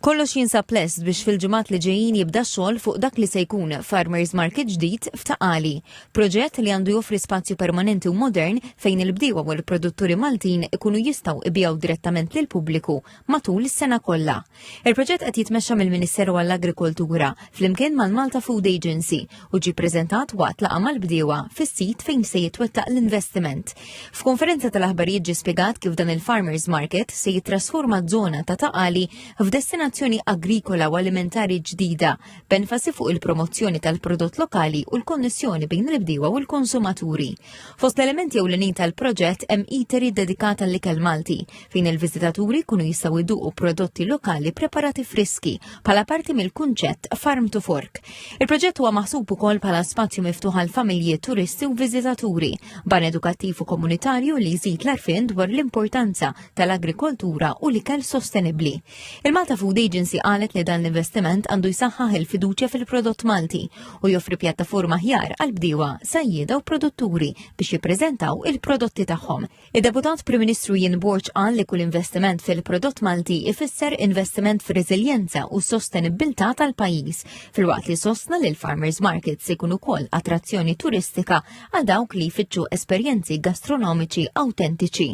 Kollox jinsab lest biex fil-ġimgħat li ġejjin jibda x-xogħol fuq dak li se jkun Farmers Market ġdid f'Taqali, proġett li għandu joffri spazju permanenti u modern fejn il-bdiewa u l-produtturi Maltin ikunu jistgħu ibjaw direttament lil pubbliku matul is-sena kollha. Il-proġett qed jitmexxa mill-Ministeru għall-Agrikoltura flimkien mal-Malta Food Agency u ġie ppreżentat waqt laqgħa mal-bdiewa fis-sit fejn se jitwettaq l-investiment. F'konferenza tal-aħbarijiet ġie spjegat kif dan il-Farmers Market se jitrasforma ż-żona ta' Taqali f'destinazzjoni agrikola u alimentari ġdida b'enfasi fuq il-promozzjoni tal-prodott lokali u l-konnessjoni bejn il-bdiewa u l-konsumaturi. Fost l-elementi ewlenin tal-proġett hemm eatery dedikata għall-ikel Malti fejn il-viżitaturi jkunu jistgħu jduqu prodotti lokali preparati friski bħala parti mill-kunċett Farm to Fork. Il-proġett huwa maħsub ukoll bħala spazju miftuħ għal familji, turisti u viżitaturi, ban edukattiv u komunitarju li jżid l-għarfien dwar l-importanza tal-agrikoltura u l-ikel sostenibbli. Il-Malta Food Agency qalet li dan l-investiment għandu jsaħħaħ il-fiduċja fil-prodott Malti u joffri pjattaforma ħjar għal bdiewa, sajjieda u produtturi biex jippreżentaw il-prodotti tagħhom. Id-Deputat Prim Ministru Ian Borg qal li kull investiment fil-prodott Malti ifisser investiment fir-reżiljenza u sostenibilità tal-pajjiż, filwaqt li sostna li l-Farmers Markets ikunu wkoll attrazzjoni turistika għal dawk li jfittxu esperjenzi gastronomiċi awtentiċi.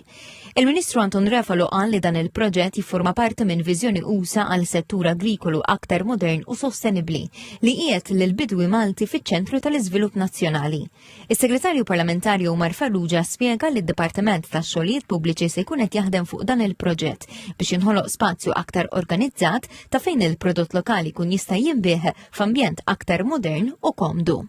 Il-Ministru Anton Refalo qal li dan il-proġett jiffurma parti minn viżjoni usa għal settur agrikolu aktar modern u sostenibbli li qiegħed lill-bidwi Malti fiċ-ċentru tal-Iżvilupp Nazzjonali. Is-Segretarju Parlamentari Omar Farrugia spjega li d-Dipartiment tax-Xogħlijiet Pubbliċi se jkun qed jaħdem fuq dan il-proġett biex jinħoloq spazju aktar organizzat ta' fejn il-prodott lokali kun jista' jinbih f'ambjent aktar modern u komdu.